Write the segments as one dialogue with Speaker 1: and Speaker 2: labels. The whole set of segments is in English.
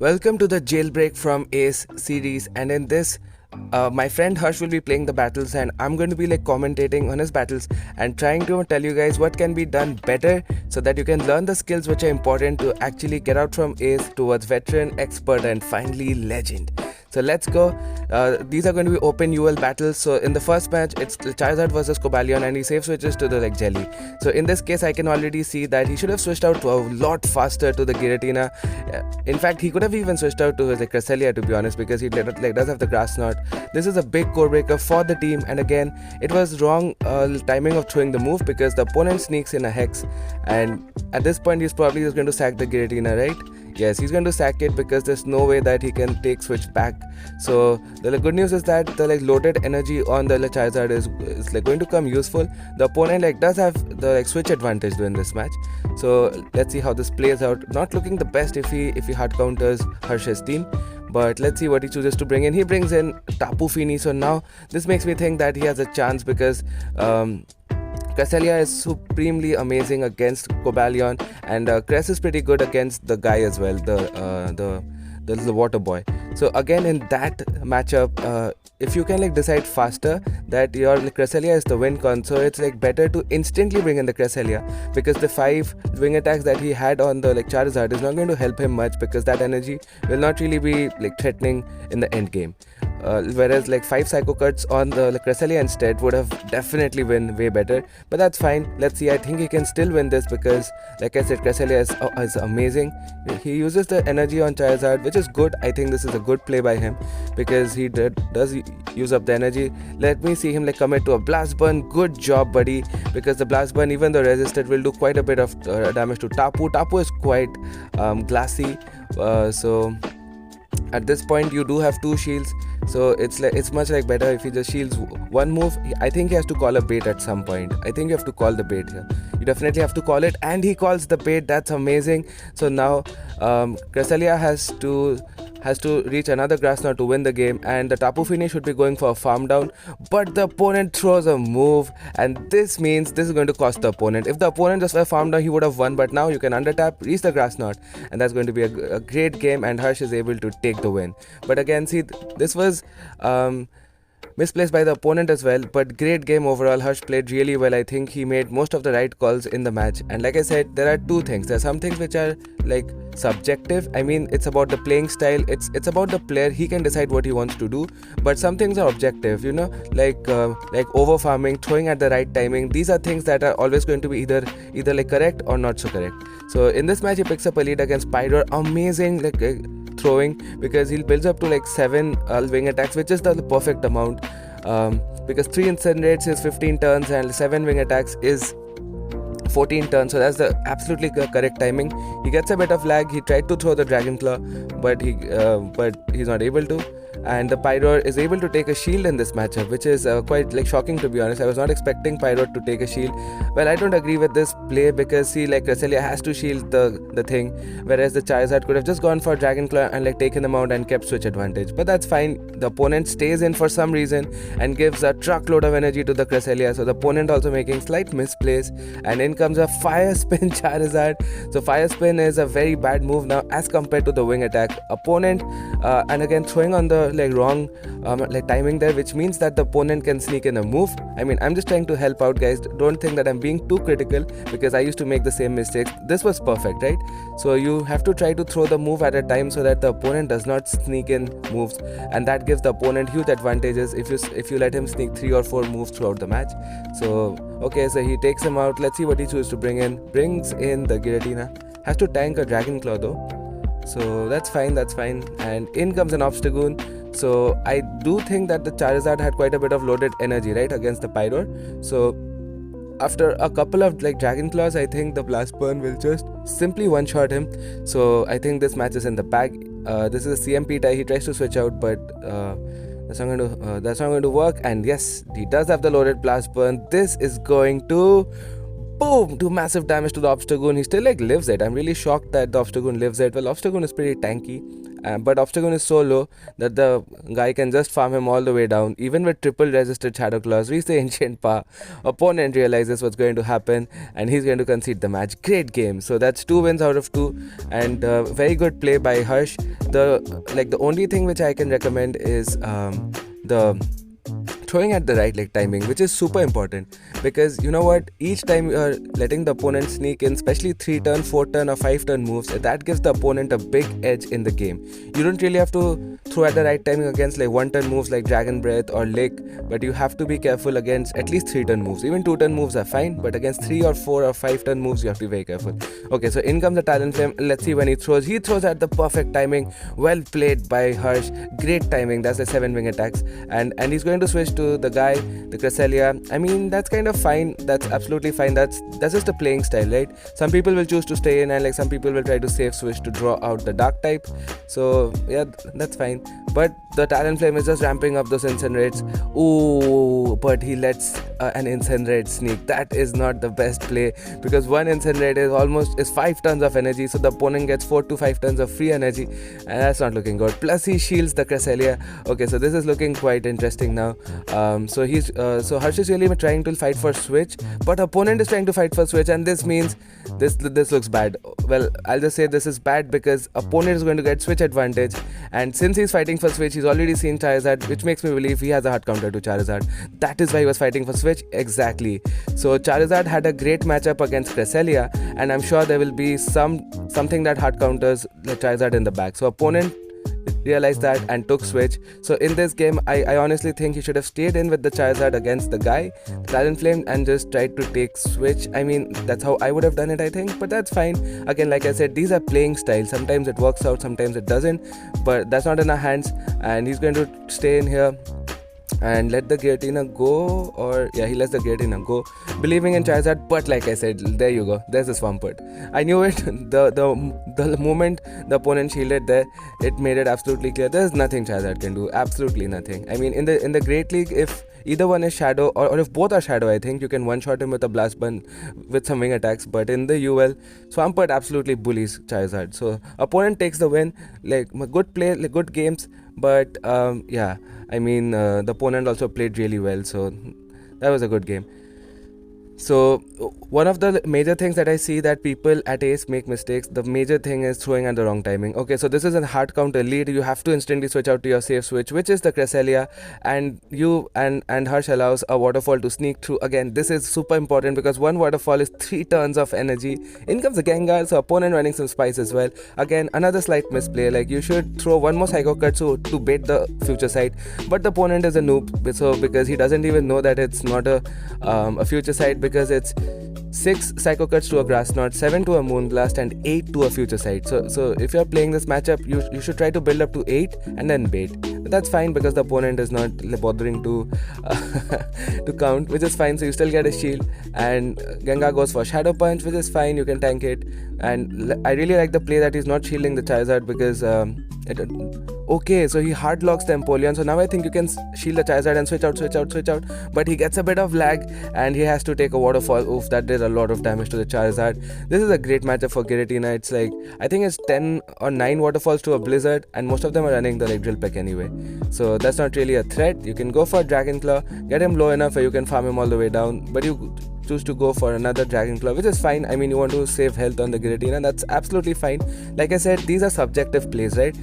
Speaker 1: Welcome to the Jailbreak from Ace series, and in this, my friend Harsh will be playing the battles, and I'm going to be commentating on his battles and trying to tell you guys what can be done better so that you can learn the skills which are important to actually get out from Ace towards veteran, expert, and finally legend. So let's go. These are going to be open UL battles. So in the first match, it's Charizard versus Cobalion, and he safe switches to the Jelly. So in this case, I can already see that he should have switched out to a lot faster to the Giratina. In fact, he could have even switched out to his Cresselia, to be honest, because he does have the Grass Knot. This is a big core breaker for the team, and again, it was wrong timing of throwing the move because the opponent sneaks in a Hex, and at this point, he's probably just going to sack the Giratina, right? Yes, he's going to sack it because there's no way that he can take switch back. So the good news is that the loaded energy on the Charizard is going to come useful. The opponent does have the switch advantage in this match. So let's see how this plays out. Not looking the best if he hard counters Harsh's team. But let's see what he chooses to bring in. He brings in Tapu Fini. So now this makes me think that he has a chance because Cresselia is supremely amazing against Cobalion, and Cress is pretty good against the guy as well, the water boy. So again, in that matchup, if you can decide faster that your Cresselia is the win con, so it's better to instantly bring in the Cresselia, because the 5 wing attacks that he had on the Charizard is not going to help him much, because that energy will not really be threatening in the end game. Whereas 5 Psycho Cuts on the Cresselia instead would have definitely been way better, but that's fine. Let's see. I think he can still win this because, like I said, Cresselia is amazing. He uses the energy on Charizard, which is good. I think this is a good play by him because he does use up the energy. Let me see him commit to a Blast Burn. Good job, buddy, because the Blast Burn, even though resisted, will do quite a bit of damage to Tapu. Tapu is quite glassy, so at this point you do have 2 shields, so it's much better if he just shields one move. I think he has to call a bait at some point. I think you have to call the bait here. You definitely have to call it, and he calls the bait. That's amazing. So now Cresselia has to reach another Grass Knot to win the game, and the Tapu Fini should be going for a farm down, but the opponent throws a move, and this means this is going to cost the opponent. If the opponent just were farm down, he would have won, but now you can under tap, reach the Grass Knot, and that's going to be a great game, and Harsh is able to take the win. But again, see, this was misplaced by the opponent as well, but great game overall. Harsh played really well. I think he made most of the right calls in the match, and like I said, there are 2 things. There are some things which are subjective. I mean, it's about the playing style, it's about the player. He can decide what he wants to do, but some things are objective, like over farming, throwing at the right timing. These are things that are always going to be either correct or not so correct. So in this match, he picks up a lead against Pyro. Amazing throwing, because he builds up to 7 wing attacks, which is the perfect amount, because 3 incinerates is 15 turns and 7 wing attacks is 14 turns, so that's the absolutely correct timing. He gets a bit of lag. He tried to throw the Dragon Claw, but he's not able to, and the Pyro is able to take a shield in this matchup, which is quite shocking, to be honest. I was not expecting Pyro to take a shield. Well, I don't agree with this play, because see, Cresselia has to shield the thing, whereas the Charizard could have just gone for Dragon Claw and taken them out and kept switch advantage, but that's fine. The opponent stays in for some reason and gives a truckload of energy to the Cresselia, so the opponent also making slight misplays, and in comes a Fire Spin Charizard. So Fire Spin is a very bad move now as compared to the wing attack. Opponent and again throwing on the wrong timing there, which means that the opponent can sneak in a move. I mean, I'm just trying to help out, guys. Don't think that I'm being too critical, because I used to make the same mistakes. This was perfect, right? So you have to try to throw the move at a time so that the opponent does not sneak in moves, and that gives the opponent huge advantages if you let him sneak 3 or 4 moves throughout the match. So okay, so he takes him out. Let's see what he chooses to bring in. Brings in the Giratina. Has to tank a Dragon Claw though, so that's fine. And in comes an Obstagoon. So I do think that the Charizard had quite a bit of loaded energy, right, against the Pyro. So after a couple of Dragon Claws, I think the Blast Burn will just simply one-shot him. So I think this match is in the bag. This is a CMP tie. He tries to switch out, but that's not going to work. And yes, he does have the loaded Blast Burn. This is going to boom, do massive damage to the Obstagoon. He still lives it. I'm really shocked that the Obstagoon lives it. Well, Obstagoon is pretty tanky. but Obstagoon is so low that the guy can just farm him all the way down. Even with triple resisted Shadow Claws, reach the Ancient Power. Opponent realizes what's going to happen and he's going to concede the match. Great game. So that's 2 wins out of 2, and very good play by Harsh. The only thing which I can recommend is the throwing at the right leg timing, which is super important, because you know what, each time you are letting the opponent sneak in, especially 3-turn, 4-turn or 5-turn moves, that gives the opponent a big edge in the game. You don't really have to throw at the right timing against like 1-turn moves like Dragon Breath or Lick, but you have to be careful against at least 3-turn moves. Even 2-turn moves are fine, but against 3 or 4 or 5-turn moves you have to be very careful. Okay, so in comes the Talonflame. Let's see when he throws. He throws at the perfect timing. Well played by Harsh. Great timing. That's the 7-wing attacks, and he's going to switch to the guy, the Cresselia. I mean, that's kind of fine. That's absolutely fine. That's just a playing style, right? Some people will choose to stay in, and like some people will try to safe switch to draw out the dark type. So yeah, that's fine. But the Talonflame is just ramping up those Incinerates. Ooh, but he lets an Incinerate sneak. That is not the best play, because one Incinerate is 5 tons of energy, so the opponent gets 4 to 5 tons of free energy, and that's not looking good. Plus he shields the Cresselia. Okay, so this is looking quite interesting now. So Harsh is really trying to fight for switch, but opponent is trying to fight for switch, and this means this looks bad. Well, I'll just say this is bad because opponent is going to get switch advantage, and since he's fighting for switch, he's already seen Charizard, which makes me believe he has a hard counter to Charizard. That is why he was fighting for switch. Exactly. So Charizard had a great matchup against Cresselia, and I'm sure there will be something that hard counters the Charizard in the back. So opponent realized that and took switch. So in this game, I honestly think he should have stayed in with the Charizard against the guy, Talonflame, and just tried to take switch. I mean, that's how I would have done it, I think, but that's fine. Again, like I said, these are playing styles. Sometimes it works out, sometimes it doesn't, but that's not in our hands, and he's going to stay in here and let the Giratina go, or yeah, he lets the Giratina go, believing in Charizard. But like I said, there you go, there's the Swampert. I knew it. The moment the opponent shielded there, it made it absolutely clear there's nothing Charizard can do, absolutely nothing. I mean, in the Great League, if either one is Shadow, or if both are Shadow, I think you can one-shot him with a Blast Bun with some wing attacks. But in the UL, Swampert absolutely bullies Charizard. So opponent takes the win. Like, good play, like good games. But yeah, I mean, the opponent also played really well. So that was a good game. So one of the major things that I see that people at Ace make mistakes, the major thing is throwing at the wrong timing. Okay, so this is a hard counter lead. You have to instantly switch out to your safe switch, which is the Cresselia, and you and Harsh allows a waterfall to sneak through. Again, this is super important because one waterfall is 3 turns of energy. In comes the Gengar, so opponent running some spice as well. Again, another slight misplay. Like, you should throw one more Psycho Cut to bait the future sight, but the opponent is a noob, so because he doesn't even know that it's not a future sight, because it's 6 Psycho Cuts to a Grass Knot, 7 to a Moonblast, and 8 to a Future Sight. So if you're playing this matchup, you should try to build up to 8 and then bait. But that's fine because the opponent is not bothering to to count, which is fine. So you still get a shield, and Gengar goes for Shadow Punch, which is fine. You can tank it, and I really like the play that he's not shielding the Charizard because okay, so he hard locks the Empoleon. So now I think you can shield the Charizard and switch out. But he gets a bit of lag and he has to take a waterfall. Oof, that did a lot of damage to the Charizard. This is a great matchup for Giratina. It's like, I think it's 10 or 9 waterfalls to a Blizzard, and most of them are running the Drill Peck anyway. So that's not really a threat. You can go for Dragon Claw, get him low enough where you can farm him all the way down, but you choose to go for another Dragon Claw, which is fine. I mean, you want to save health on the Giratina, that's absolutely fine. Like I said, these are subjective plays, right?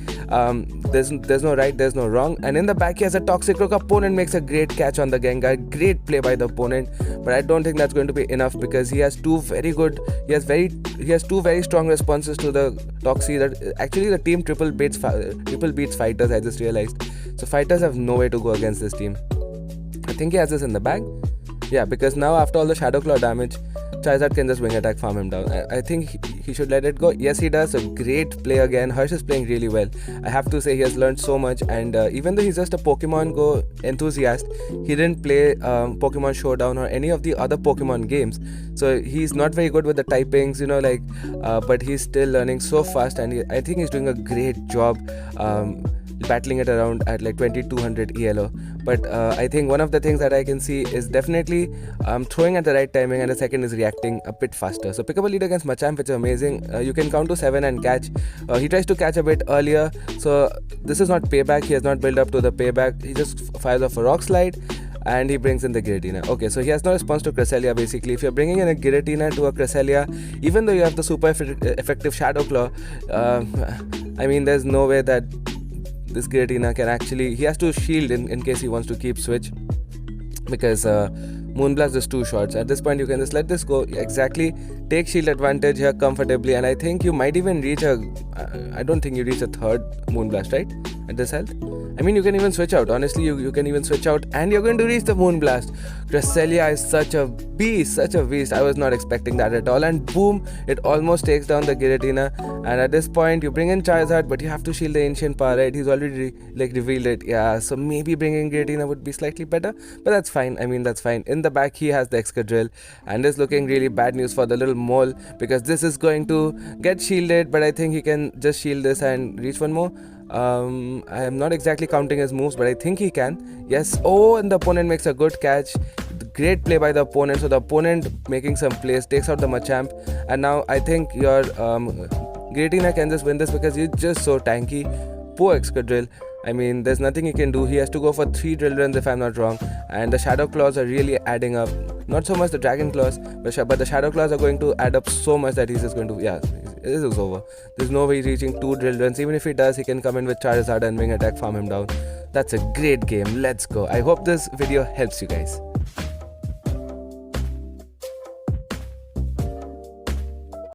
Speaker 1: There's no right, there's no wrong. And in the back, he has a Toxic Rock. Opponent makes a great catch on the Gengar. Great play by the opponent, but I don't think that's going to be enough because he has two very two very strong responses to the Toxie. That actually the team triple beats Fighters, I just realized. So Fighters have no way to go against this team. I think he has this in the bag. Yeah, because now after all the Shadow Claw damage, Charizard can just wing attack, farm him down. I think he should let it go. Yes, he does. So great play again. Harsh is playing really well. I have to say he has learned so much, and even though he's just a Pokemon Go enthusiast, he didn't play Pokemon Showdown or any of the other Pokemon games. So he's not very good with the typings, but he's still learning so fast, and I think he's doing a great job. battling it around at like 2200 ELO. But I think one of the things that I can see is definitely throwing at the right timing, and the second is reacting a bit faster. So pick up a lead against Machamp, which is amazing. You can count to 7 and catch. He tries to catch a bit earlier, so this is not payback. He has not built up to the payback. He just fires off a rock slide and he brings in the Giratina. Okay, so he has no response to Cresselia basically. If you're bringing in a Giratina to a Cresselia, even though you have the super effective Shadow Claw, I mean, there's no way that this Giratina can actually... He has to shield in case he wants to keep switch, because Moonblast is 2 shots. At this point you can just let this go. Exactly, take shield advantage here comfortably, and I think you might even reach a... I don't think you reach a 3rd Moonblast, right? At this health. I mean, you can even switch out. Honestly, you can even switch out and you're going to reach the Moonblast. Cresselia is such a beast, such a beast. I was not expecting that at all. And boom, it almost takes down the Giratina. And at this point, you bring in Charizard, but you have to shield the Ancient Power, right? He's already revealed it. Yeah, so maybe bringing Giratina would be slightly better, but that's fine. I mean, that's fine. In the back, he has the Excadrill, and it's looking really bad news for the little mole, because this is going to get shielded, but I think he can just shield this and reach one more. I am not exactly counting his moves, but I think he can. Yes. Oh, and the opponent makes a good catch. Great play by the opponent. So the opponent making some plays, takes out the Machamp, and now I think your Giratina can just win this because he's just so tanky. Poor Excadrill. I mean, there's nothing he can do. He has to go for 3 drill runs if I'm not wrong, and the Shadow Claws are really adding up. Not so much the Dragon Claws, but the Shadow Claws are going to add up so much that he's just going to... Yeah, this is over. There's no way he's reaching 2 drill runs. Even if he does, he can come in with Charizard and Wing Attack, farm him down. That's a great game. Let's go. I hope this video helps you guys.